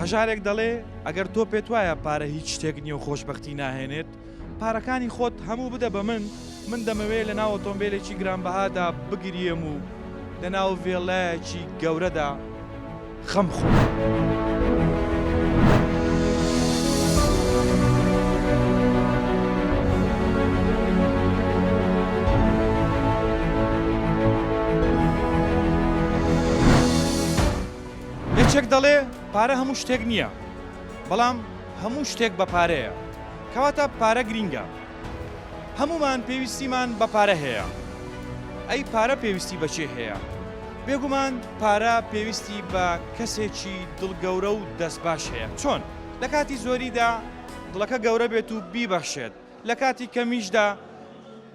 هەژارێک دەڵێ ئەگەر تۆ پێت وایە پارە هیچ شتێک نییە و خۆشبەختی ناهێنێت پارەکانی خۆت هەموو بدە بە من دەمەوێت لە ناو ئۆتۆمبیلێکی گرانبەهادا بگریم و لە ناو ڤێڵایەکی گەورەدا خەم خۆم. یەکێک دەڵێ پارە هەموو شتێک نییە، بەڵام هەموو شتێک بە پارەیە، کەواتە پارە گرینگە. هەمومان پێویستیمان بە پارە هەیە. ئەی پارە پێویستی بەچێ هەیە؟ بێگومان پارە پێویستی بە کەسێکی دڵگەورە و دەست باش هەیە. چۆن؟ لە کاتی زۆریدا دڵەکە گەورە بێت و بیبەخشێت، لە کاتی کەمیشدا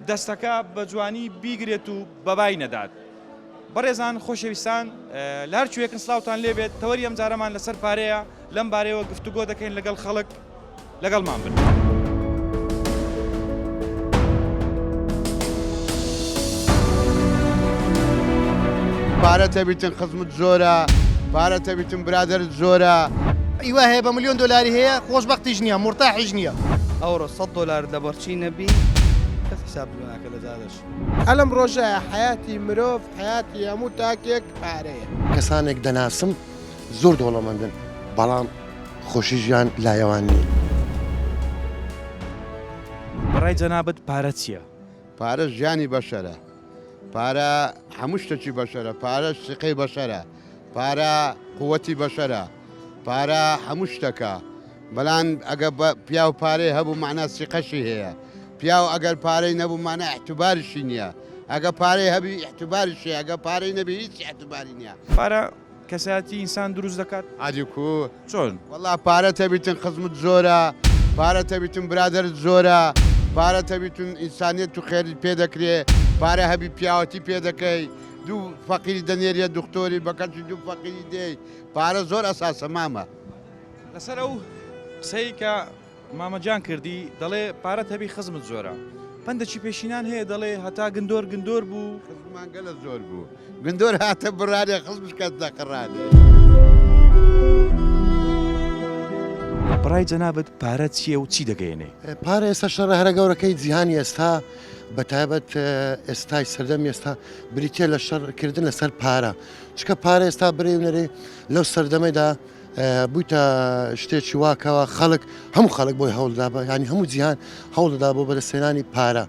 دەستەکە بە جوانی بیگرێت و بەبای نەدات. بەڕێزان خۆشەویستان، لە هەر کوێیەکن سڵاوتان لێبێت. تەوەری ئەم جارەمان لەسەر پارەیە، لەم بارەیەوە گفتوگۆ دەکەین لەگەڵ خەڵک. لەگەڵمان بن. پارە تەبیتن خزمت زۆرە، پارە تەبیتن برادرت زۆرە. ئیوا هەیە بە ملیۆن دۆلاری هەیە خۆشبەختیش نییە، مرتاحیش نییە. ئەوڕۆ 100 دلار لە بەرچی نەبی کەس حساب ناکە لە جارش. ئەلم ڕۆژە حیاتی مرۆڤ حیاتی هەموو تاکێک پارەیە. کەسانێک دەناسم زۆر دۆڵەمەندن، بەڵام خۆشی ژیان لایەوان نییە. بەڕای جەنابەت پارە چییە؟ پارە ژیانی بەشەرە، پارە هەموو شتێکی بەشەرە، پارە سقەی بەشەرە، پارە قووەتی بەشەرە، پارە هەموو شتەکە. بەڵام ئەگە پیا و پارەی هەبوو معنە سیقەشی هەیە، پیا و ئەگەر پارەی نەبوو معنە احتیباریشی نییە، ئەگە پارەی هەبی احتیباریشی، ئەگە پارەی نەبی هیچ احتیباری نییە. پارە کەسایەتی ئینسان دروست دەکات. عادیکو چۆن؟ وەڵا پارە تەبیتن خزمت زۆرە، پارە تەبیتن برادرت زۆرە، پارە تەبیتن ئینسانیت و خێریت پێ دەکرێ، پارە هەبی پیاوەتی پێ دەکەی، دوو فەقیری دەنێریە دکتۆری بەکەچی دوو فەقیری دێی. پارە زۆر ئەساسە مامە. لەسەر ئەو قسەی کە مامەجان کردی دەڵێ پارەت هەبی خزمت زۆرە، پندێکی پێشینان هەیە دەڵێ هەتا گندۆر بوو. خزمان گەلە زۆر بوو، گندۆر هاتە بڕادێ خزمش کەس دەقڕادێ. بەڕای جەنابەت پارە چییە و چی دەگەیەنێ؟ پارە ئێستا شەڕە هەرە گەورەکەی جیهانی ئێستا بەتایبەت ئێستای سەردەمی ئێستا بریتە لە شەڕکردن لەسەر پارە. چکە پارە ئێستا بڕێونەرێ لەو سەردەمەدا بوویتە شتێکی واکەوە خەڵک هەموو خەڵک بۆی هەوڵدا بە، ینی هەموو جیهان هەوڵدا بۆ بەدەستێنانی پارە،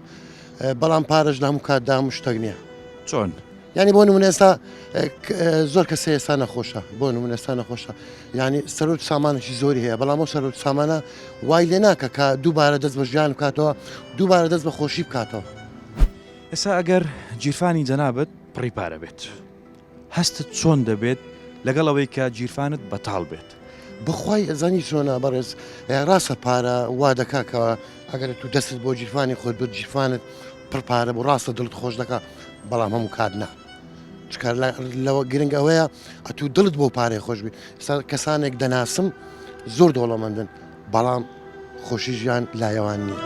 بەڵام پارەش لە هەموو کاتدا هەموو شتێک نییە. چۆن؟ ینی بۆ نمونە ئێستا زۆر کەسە ئێستا نەخۆشە، بۆ نمونە ئێستا نەخۆشە، ینی سەرۆت سامانێکی زۆری هەیە، بەڵام ئەو سەرۆت سامانە وای لێ ناکە کە دووبارە دەست بە ژیان بکاتەوە، دووبارە دەست بە خۆشی بکاتەوە. ئێستا ئەگەر جیرفانی جەنابەت پڕی پارە بێت، هەستت چۆن دەبێت لەگەڵ ئەوەی کە جیرفانت بەتاڵ بێت؟ بخوای ئەزانی چۆنە بەڕێز ڕاستە پارە وا دەکاکەوە ئەگەر تو دەستت بۆ جیرفانی خۆت بێت جیرفانت پڕ پارە بۆ ڕاستە دڵت خۆش دەکات، بەڵام هەموو کات نا. چکار لەوە گرنگ ئەوەیە ئەتوو دڵت بۆ پارەی خۆش بێت. کەسانێک دەناسم زۆر دۆڵەمەندن، بەڵام خۆشی ژیان لایەوان نییە.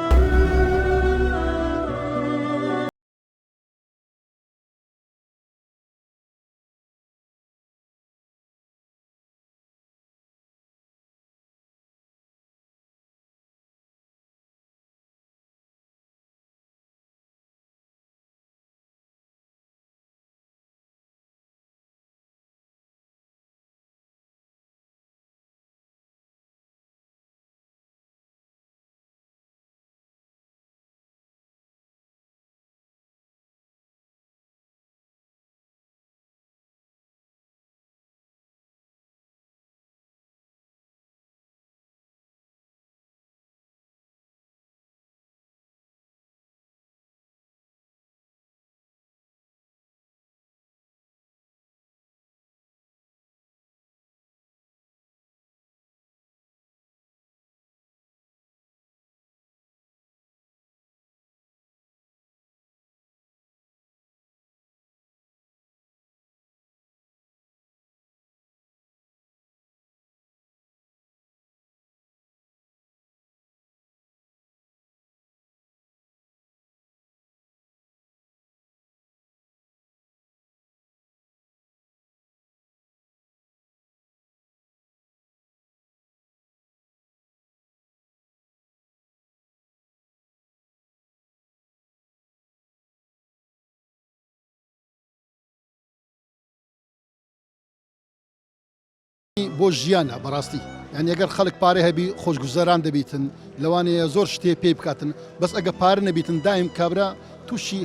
بۆ ژیانە بەڕاستی یعنی ئەگەر خەڵک پارێ هەبی خۆشگوزەران دەبیتن لەوانەیە زۆر شتێ پێی بکاتن بەس ئەگە پارە نەبیتن دایم کابرا تووشی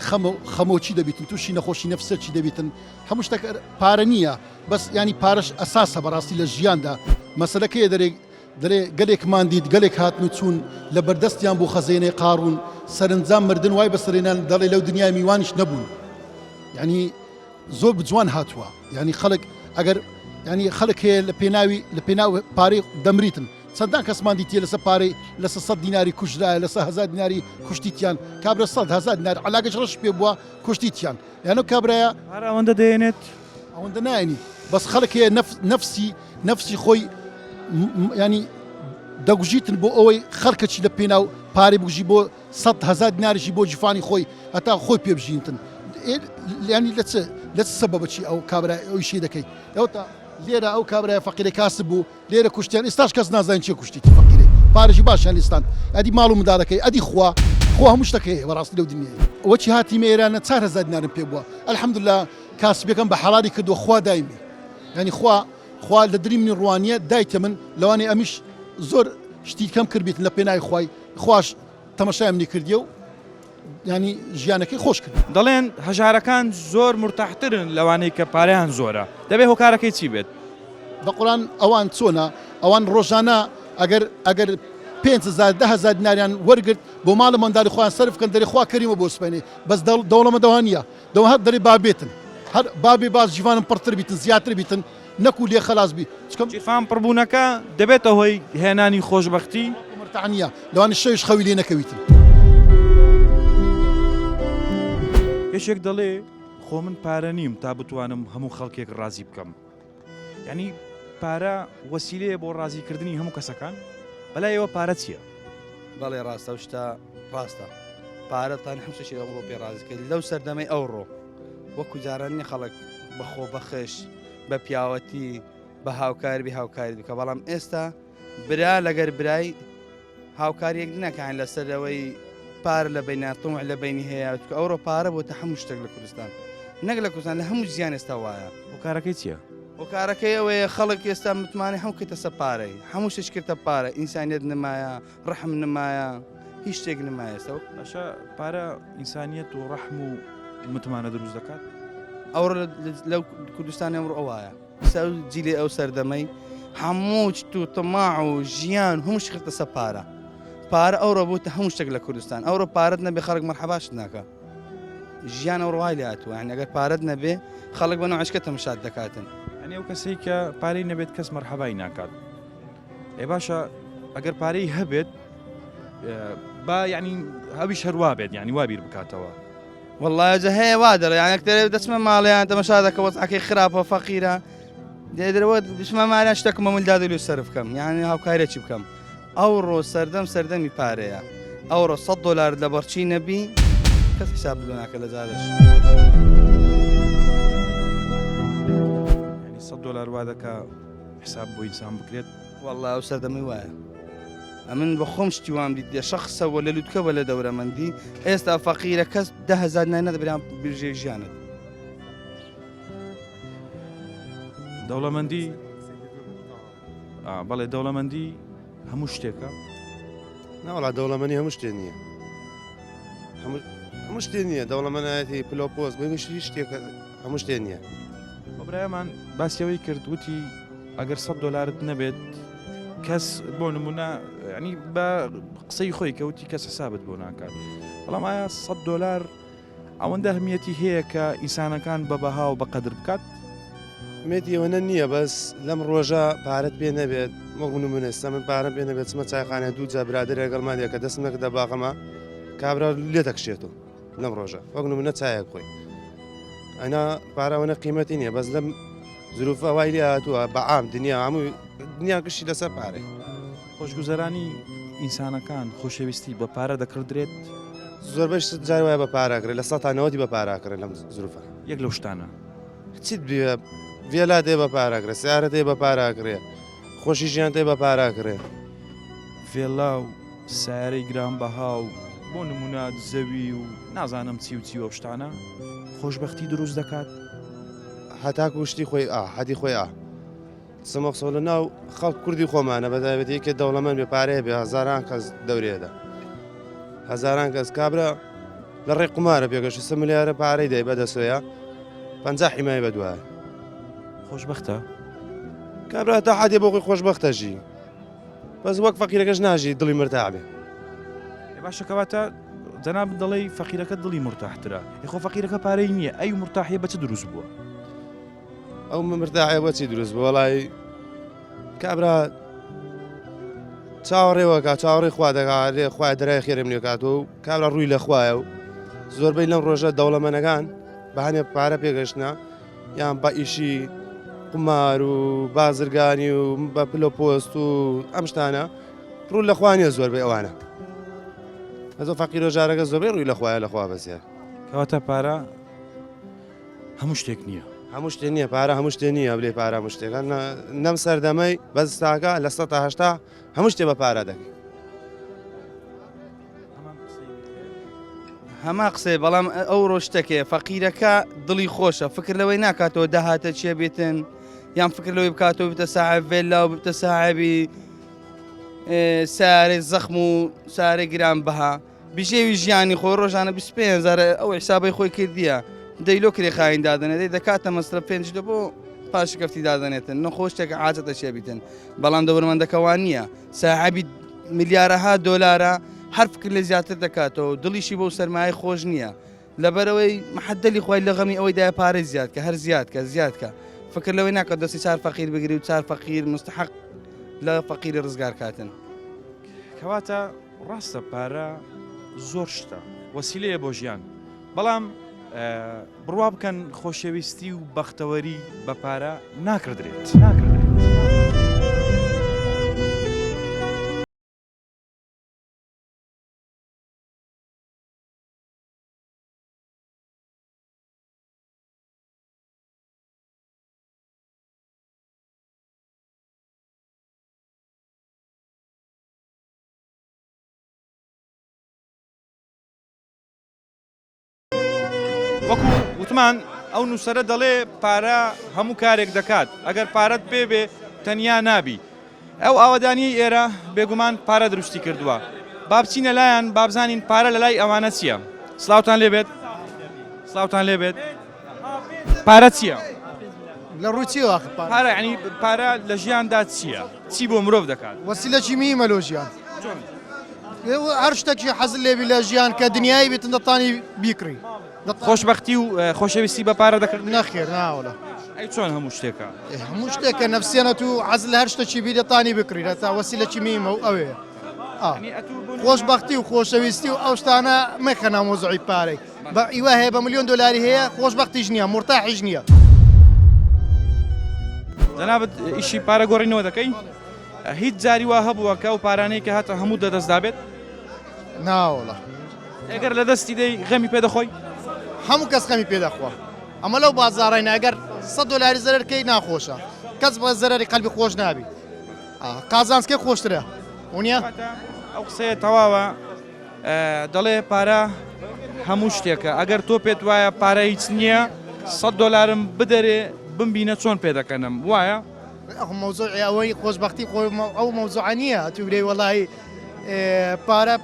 خەمۆچی دەبیتن تووشی نەخۆشی نەفسەرچی دەبیتن هەموو شتێک پارە نییە بەس ینی پارەش ئەساسە بەڕاستی لە ژیاندا مەسەلەکەیە دەرێ گەلێکمان دیت گەلێک هاتن و چوون لە بەردەستیان بۆ خەزێنەی قاڕون سەرنجام مردن وای بەسەرێنان دەڵێ لەو دنیای میوانیش نەبوون ینی زۆر بجوان هاتووە ینی خەڵک ئەگەر ینی خەڵک هەیە لە پێناو پارەی دەمریتن چەندان کەسمان دیتە لەسەر پارەی لەسەر 100 دیناری کوژرایە لەسەر 1000 دیناری کوشتیتیان کابرا 100,000 دینار علاگەش ڕەش پێ بووە کوشتیتیان یانە کابراایە پارە ئەوەندە دەێنێت ئەوەندە ناینی بەس خەڵک هەیە نەفسی خۆی ینی دەگوژیتن بۆ ئەوەی خەڵکەچی لە پێناو پارەی بگوژی بۆ 100,000 دیناریشی بۆ جیفانی خۆی هەتا خۆی پێبژینتن ینی لە سەبەبەچی ئەو کابرا ئەوی شی دەکەی ئەوتا لێرە ئەو کابرای فەقیرە کاسب بوو لێرە کوشتیان ئێستاش کەس نازانین چێ کوشتیتی فەقیرێ پارێکی باشیان لیستان ئەدی ماڵ و منداڵەکەی ئەدی خوا هەموو شتەکەی بەڕاستی لەو دنیای وەچی هاتیمە ئێرانە 4,000 دینارم پێ بووە ئەلحەمدولیلا کاسبەکەم بە حەڵالی کردووە خوا دایمی ینی خوا لە دری منی ڕوانیە دایتە من لەوانەیە ئەمیش زۆر شتی کەم کردبیتن لە پێناوی خوای خوش تەماشای منی کردیە و ینی ژیانەکەی خۆش کرد دەڵێن هەژارەکان زۆر مرتاحترن لەوانەی کە پارەیان زۆرە دەبێ هۆکارەکەی چی بێت بەقوران ئەوان چۆنە ئەوان ڕۆژانە ئەگەر 5,000 دیناریان وەرگرت بۆ ماڵە منداڵی خۆیان سەرف بکەن دەری خوا کەریمە بۆ سپێنێ بەس دەوڵەمەندەوە نییە دەوە هەر دەری بابێتن هەر بابێ باز جیوانم پڕتر بیتن زیاتر بیتن نەکو لێ خەلاص بی جیفان پڕبوونەکە دەبێتە هۆی هێنانی خۆشبەختی مرتعنیە لەوانی شەویش خەوی لێ نەکەویتن یەشێک دەڵێ خۆ من پارە نیم تا بتوانم هەموو خەڵکێک ڕازی بکەم یعنی پارە وەسیلەیە بۆ ڕازیکردنی هەموو کەسەکان بەلایەوە پارە چییە؟ بەڵێ ڕاستە و شتا ڕاستە پارەتان هەمشەشی ئەمڕۆ پێ ڕازیکرد لەو سەردەمەی ئەوڕۆ وەکو جارانی خەڵک بەخۆ بەخش بە پیاوەتی بە هاوکاری هاوکاری بکە بەڵام ئێستا برا لەگەر برای هاوکاریەک نەکەین لەسەرەوەی پارە لە بیناتۆم لە بینی هەیە ئەوڕۆ پارە بۆتە هەموو شتێک لە کوردستان نەک لە کوردستان لە هەموو ژیان ئێستا وایە هۆکارەکەی چییە؟ هۆکارەکەی ئەوەیە خەڵک ئێستا متمانە هەموو کردە سە پارەی هەموو شتێک کردە پارە ئینسانیەت نمایە ڕەحم نمایە هیچ شتێک نمایە ئێستا باشە پارە ئینسانیەت و ڕەحم و متمانە دروست دەکات ئەوڕۆ لەو کوردستانی ئەمڕۆ ئەوایە جیلی ئەو سەردەمەی هەموو چ و تەماع و ژیان هەموو شتێک کردە سە پارە ئەوڕۆ بووتە هەموو شتێک لە کوردستان ئەوڕۆ پارەت نەبێ خەڵک مەرحەباش ناکە ژیان ئەو ڕوای لە هاتووە یعنی ئەگەر پارەت نەبێ خەڵک بە نوعشکە تەماشات دەکاتن ئەنێ ئەو کەسەی کە پارەی نەبێت کەس مەرحەبای ناکات ئێ باشە ئەگەر پارەی هەبێت با یعنی هەویش هەروە بێت یعنی وا بیر بکاتەوە والله جە هەیە وا دەڵێ یان ئەکتەرێ دەچمە ماڵیان تەماشا دەکە وەزعەکەی خراپە فەقیرە دەرەوە دشمە مالیان شتێکمە ملدادی لێ سەرف بکەم یعنی هاوکارێکی بکەم ئەوڕۆ سەردەمی پارەیە ئەوڕۆ $100 لە بەرچی نەبی کەس حساب لێ ناکە لە جارش ینی $100 وا دەکا حساب بۆ ئینسان بکرێت والله ئەو سەردەمی وایە ئەمن بە خۆم شتی وام دیت شەخصەوە لە لوتکەوە لە دەورەمەندی ئێستا فەقیرە کەس 10,000 نەدەبران برژێ ژیانت دەوڵەمەندی بەڵێ دەوڵەمەندی هەموو شتێکە ناوەڵا دەوڵەمەنی هەموو شتێ نییە هەموو شتێ نییە دەوڵەمەنایەتی پلۆپۆز بەویشی شتێکە هەموو شتێ نییە بەبرایەمان باسیەوەی کرد وتی ئەگەر $100 نەبێت کەس بۆ نمونە ینی بە قسەی خۆی کەوتی کەس حسابت بۆ ناکات بەڵام ئایا $100 ئەوەندە هەمیەتی هەیە کە ئینسانەکان بە بەها و بەقەدر بکات مێتیەوەنە نییە بەس لەم ڕۆژە پارەت پێ نەبێت وەک نمونەستە من پارەم پێ نەبێت چمە چایخانە دوو جا برادر لەگەڵمانە کە دەستم نەکردە باقەمە کابرا لێ دەکشێتەوە لەم ڕۆژە وەک نمونە چایەک خۆی ئەنا پارەوەنە قیمەتی نییە بەس لەم زروفە وای لێ هاتووە بەعام دنیا هەموو دنیا گشتی لەسەر پارەی خۆشگوزەرانی ئینسانەکان خۆشەویستی بە پارە دەکردرێت زۆربەش جای وایە بە پاراکرێت لە 190 بە پاراکرێت لەم زروفە یەک لەو شتانە چیت بێ ڤێلا دێ بە پاراکرێت سیارە دێ بە پاراکرێت خۆشی ژیان دێ بە پاراکرێت فێڵا و سیارەی گرانبەها و بۆ نمونە زەوی و نازانم چی و چی وە شتانە خۆشبەختی دروست دەکات هەتاکو شتی خۆی حەدی خۆی سمەقسۆ لە ناو خەڵک کوردی خۆمانە بەتایبەتی کە دەوڵەمەند بێ پارەیە بێ هەزاران کەس دەورێدا هەزاران کەس کابرا لە ڕێی قمارە پێگەشت 3 ملیارە پارەی دەی بەدەسوەیە 50 حیمای بەدوایە خۆشببختە کابرا تا حدێ بۆ خۆی خۆشببختەژی بەس وەک فەقیرەکەش ناژی دڵی مرتاح بێ باشەکەواتە جەناب دەڵێی فەقیرەکە دڵی مرتاحترە خۆ فەقیرەکە پارەی نییە ئەی مرتاحیە بەچ دروست بووە ئەو مرتاحە بۆچی دروست بوو وەڵی کابرا چاوەڕێوەکە چاوەڕێی خوا دەکات خوای دەرای خێرم لێکات و کابرا ڕووی لە خوایە و زۆربەی لەم ڕۆژە دەوڵەمەنەکان بەهانێ پارە پێگەشتە یان بە ئیشی قمار و بازرگانی و بە پلە پۆست و ئەم شتانە ڕوو لە خوانیە زۆربەی ئەوانە ئەزۆ فەقیرە ژارەکە زۆربەی ڕووی لە خوایە لەخوا بەسیە کەواتە پارە هەموو شتێک نییە هەموو شتێ نییە پارە هەموو شتێ نییە بلێ پارە هەموو شتێکە نەم سەردەمەی بەستاکە لە 1970 هەموو شتێ بە پارە دەکەی هەما قسەی بەڵام ئەو ڕۆشتەکێ فەقیرەکە دڵی خۆشە فکر لەوەی ناکاتەوە داهاتە چێ بێتن یان فکر لەوەی بکاتەوە بتە ساحب ڤێلا و بتە ساحبی سارێ زەخم و سارێ گران بەها بژێوی ژیانی خۆی ڕۆژانە 25,000 ئەو حسابەی خۆی کردیە دەیلۆ کرێ خاین دادنێت دەی دەکاتە مەسرە 5 بۆ پاشی کەفتی دادنێتن نەخۆ شتێکە عاجەتە چێ بیتن بەڵام دەورومەندەکەوان نییە ساحبی ملیارەها دۆلارە هەر فکر لە زیاتر دەکاتەوە دڵیشی بۆ سەرمایە خۆش نییە لەبەرەوەی محەدەلی خۆی لە غەمی ئەوەی دای پارەی زیاد کە هەر زیاد کە فکر لەوەی ناکات دەستی چار فەقیر بگری و چار فەقیر مستحق لە فەقیری ڕزگار کاتن کەواتە ڕاستە پارە زۆر شتە وەسیلەیە بۆ ژیان بەڵام بڕوا بکەن خۆشەویستی و بەختەوەری بە پارە ناکردرێت. وەکو وتمان ئەو نووسەرە دەڵێ پارە هەموو کارێک دەکات ئەگەر پارەت پێبێ تەنیا نابی ئەو ئاوەدانی ئێرە بێگومان پارە دروستی کردووە بابچینە لایەن بابزانین پارە لە لای ئەوانە چییە سلااوتان لێبێت پارە چییە لە ڕووچیەوە پارە ینی پارە لە ژیاندا چییە چی بۆ مرۆڤ دەکات وەسیلەکی میمە لۆ ژیان هەر شتێکی حەزل لێبی لە ژیان کە دنیای بێتن دەتانی بیکڕی خۆشببختی و خۆشەویستی بە پارە دەکرد نەخێر ناوەڵە ئەی چۆن هەموو شتێکە هەموو شتێکە نەفسیێنەت و حەز لە هەر شتێکی بی دەتانی بکڕی تا وەسیلەکی میمە و ئەوەیە خۆشببختی و خۆشەویستی و ئەو شتانە مەخەنا مۆزوعی پارەی بە ئیوە هەیە بە ملیۆن دلاری هەیە خۆشببختیش نییە مرتاحیش نییە جەنابەت ئیشی پارە گۆڕینەوە دەکەی هیچ جاری وا هەبووە کە ئەو پارانەی کە هاتە هەموو دەدەستدا بێت ناوەڵە ئەگەر لە دەستی دەی غەمی پێدەخۆی هەموو کەس خەمی پێدەخوا ئەمە لەو بازاڕین ئەگەر 100 دلاری زەرەرکەی ناخۆشە کەس بە زەرری قەلبی خۆش نابی قازانسکە خۆشترە ونیە ئەو قسەیە تەواوە دەڵێ پارە هەموو شتێکە ئەگەر تۆ پێت وایە پارە هیچ نییە 100 دلارم بدەرێ بمبینە چۆن پێدەکەنم وایە مۆزوعی ئەوەی خۆشببختی ئەو مۆزوع نییە توورێ وەڵی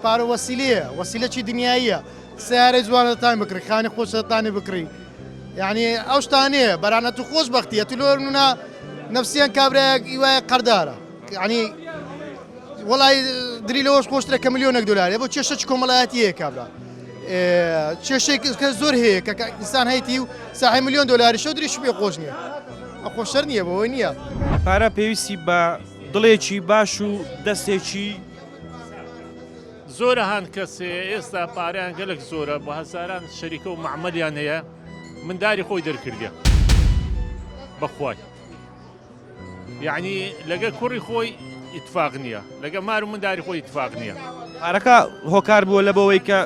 پارە وەسیلەیە وەسیلەکی دنیاییە سیارە جوانەتان بکڕی خانی خۆشتانی بکڕی یعنی ئەو شتانەیە بەرانەت و خۆشببختیە تو لۆ نونا نەفسیان کابراەک ئیوایە قەردارە ینی وڵی دری لەوەش خۆشترە کە ملیۆنێک دلارێ بۆ کێشەی کۆمەڵایەتیەیە کابرا کێشێک کە زۆر هەیە کە ئینسان هەیتی و ساحی ملیۆن دلاری شە دریش پێ خۆش نییە ئە خۆشتر نییە بەوەی نییە پارە پێویستی بە دڵێکی باش و دەستێکی زۆرە هاان کەسێ ئێستا پاریان گەلک زۆرە بۆ هەزاران شەریکە و معمەلیان هەیە منداری خۆی دەرکردە بەخوای یعنی لەگە کوڕی خۆی ئیتفاق نییە لەگە مار و منداری خۆی ئیتفاق نییە پارەکە هۆکار بووە لە بەوەی کە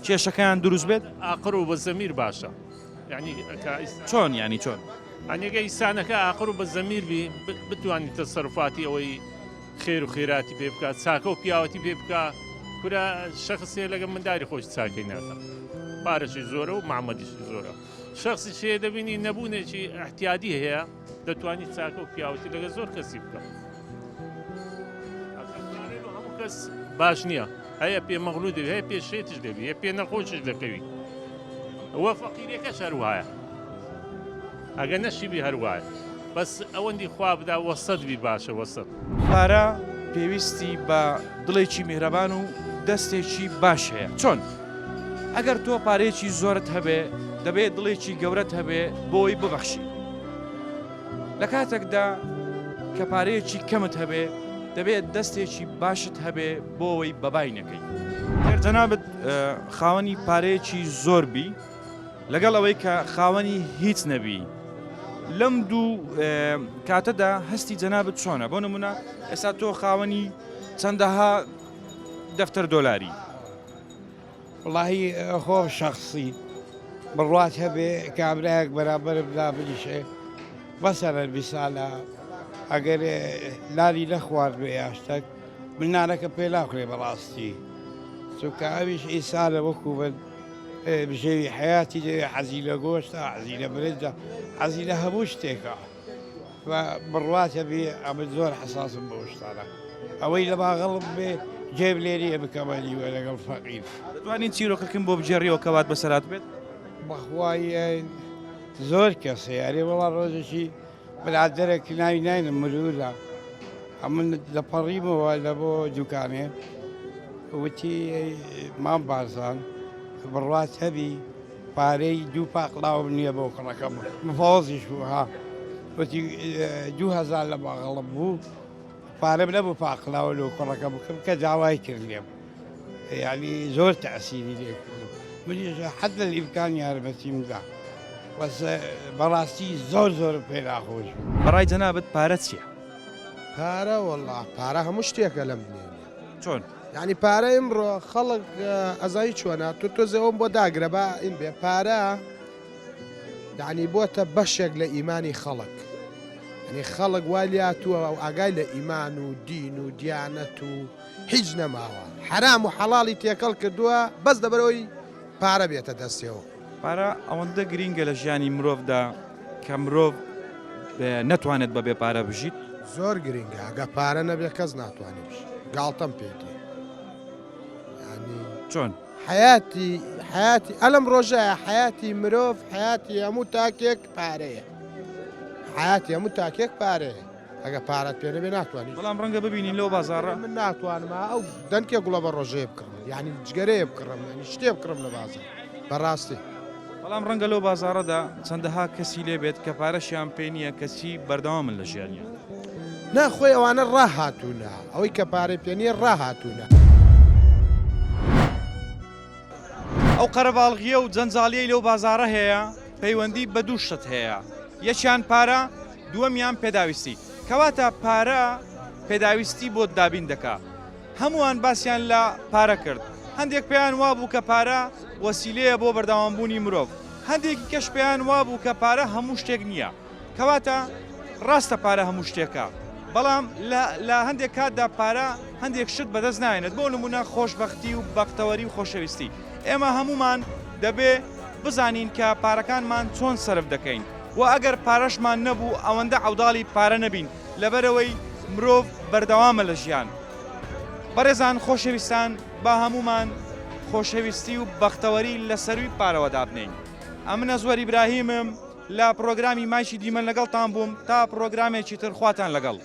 کێشەکەیان دروست بێت ئاقر و بە زەمیر باشە یعنی چۆن ینی چۆن ئەنیگە ئیسانەکە ئاقر و بە زەمیر بی بتوانانی تەسەرفاتی ئەوەی خێر و خێراتی پێ بکات چاکە و پیاوەتی پێ بکە کورە شەخصێ لەگە منداری خۆش چاکەی ناکە پارەشی زۆرە و معمەدیشی زۆرە شخصی شێ دەبینی نەبوونێکی احتیادی هەیە دەتوانانی چاکە و پیاوەتی لەگە زۆر کەسی بکە هەموو کەس باش نییە هەیە پێ مەغلود هەیە پێ شێتش دەبی هەیە پێ نەخۆشش دەکەوی ئەوە فەقیرەکەش هەروایە ئەگە نەشیبی هەروایە بەس ئەوەندی خوا بدا وەسەد بی باشە وەسەد پارە پێویستی بە دڵێکی میهرەبان و دەستێکی باش هەیە چۆن ئەگەر تۆ پارەیەکی زۆرت هەبێ دەبێت دڵێکی گەورەت هەبێ بۆی ببەخشی لە کاتێکدا کە پارەیەکی کەمت هەبێ دەبێت دەستێکی باشت هەبێ بۆەوەی بەبای نەکەی جەنابەت خاوەنی پارەیەکی زۆر بی لەگەڵ ئەوەی کە خاوەنی هیچ نەبی لەم دوو کاتەدا هەستی جەنابەت چۆنە بۆ نمونە ئێستا تۆ خاوەنی چەندەها دەفتەر دۆلاری واللهی خۆ شخصی بڕات هەبێ کابراایەک بەرابەر بلا بریشێ بەسەرە بیسالا ئەگەر لاری نەخوارد بێ یاشتەک منانەکە پێ ناکرێ بەڕاستی چونکە ئەویش ئیسالە وەکو بن بژێوی حیاتی دەوێ حەزی لە گۆشتە حەزی لە برنجە حەزی لە هەموو شتێکە بڕواتە بێ ئەمە زۆر حساسم بە شتانە ئەوەی لە باغەڵم بێ جێب لێریە بکەمەلی وە لەگەڵ فەقیر دەتوانین چیرۆکەکەم بۆ بجێڕیەوە کەوات بەسەرات بێت بەخوای زۆر کەسێ یاری وەڵا ڕۆژێکی برادەرێک ناوی ناینم مرورە ئەمن لە پەڕیمەوە لە بۆ دوکانێ وتی مام بارزان بڕات هەبی پارەی دوو پاقلاوم نییە بۆ کڕەکەم مفاوەزیش بوو ها وتی 2000 لە باغەڵم بوو پارەم نەبوو پاقلاوە لەو کڕەکە بکەم کە داوای کرد لێم یعنی زۆر تەعسیری لێ کردم منیش حد لە ئیمکان یارمەتیمدا بەس بەڕاستی زۆر زۆر پێ ناخۆش بەڕای جەنابەت پارە چییە؟ پارە وەڵا پارە هەموو شتێکە لەم بنێنێ چۆن؟ یعنی پارە ئمڕۆ خەڵک ئەزایی چۆنە تۆ زەوەم بۆ داگرە بە ئین بێ پارە یعنی بۆتە بەشێک لە ئیمانی خەڵک ینی خەڵک والیاتووە و ئاگای لە ئیمان و دین و دیانەت و هیچ نەماوە حرام و حەڵاڵی تێکەڵ کردووە بەس دەبەرەوەی پارە بێتە دەستێەوە پارە ئەوەندە گرینگە لە ژیانی مرۆڤدا کە مرۆڤ نەتوانێت بەبێ پارە بژیت زۆر گرنگە ئەگە پارە نەبێ کەس ناتوانێت بژ گاڵتەم پێێتی چۆن؟ حياتي ئەلم ڕۆژایە حياتی مرۆڤ حياتی هەموو تاکێک پارەیە حياتی هەموو تاکێک پارەیە ئەگە پارەت پێ نەبێ ناتوانانی بەڵام ڕەنگە ببینین لەو بازاڕە من ناتوانم ئەو دەنکێ گوڵە بە ڕۆژەیە بکڕم یعنی جگەرەیە بکڕم ینی شتێ بکڕم لە بازار بەڕاستی بەڵام ڕەنگە لەو بازاڕەدا چەندەها کەسی لێبێت کە پارەشیان پێ نییە کەسی بەردەوامن لە ژیانیان ناخۆی ئەوانە ڕاهاتوونە ئەوەی کە پارەی پێ نییە ڕاهاتوونە ئەو قەرەباڵغیە و جەنجاڵیەی لەو بازارە هەیە پەیوەندی بە دوو شت هەیە یەکیان پارە دووەمیان پێداویستی کەواتە پارە پێداویستی بۆ دابین دەکا هەمووان باسییان لە پارە کرد هەندێک پێیان وابوو کە پارە وەسیلەیە بۆ بەردەوامبوونی مرۆڤ هەندێکی کەش پێیان وابوو کە پارە هەموو شتێک نییە کەواتە ڕاستە پارە هەموو شتێکە بەڵام لە هەندێک کاتدا پارە هەندێک شت بەدەست نایێنێت بۆ نمونە خۆشبەختی و بەختەوەری و خۆشەویستی ئێمە هەمومان دەبێ بزانین کە پارەکانمان چۆن سرف دەکەین و ئەگەر پارەشمان نەبوو ئەوەندە عەوداڵی پارە نەبین لەبەرەوەی مرۆڤ بەردەوامە لە ژیان بەڕێزان خۆشەویستان با هەمومان خۆشەویستی و بەختەوەری لە سەروی پارەوەدا بنین ئەمنە زۆر ئیبراهیمم لە پرۆگرامی مایشی دیمەن لەگەڵتان بووم تا پرۆگرامێکی تر خواتان لەگەڵ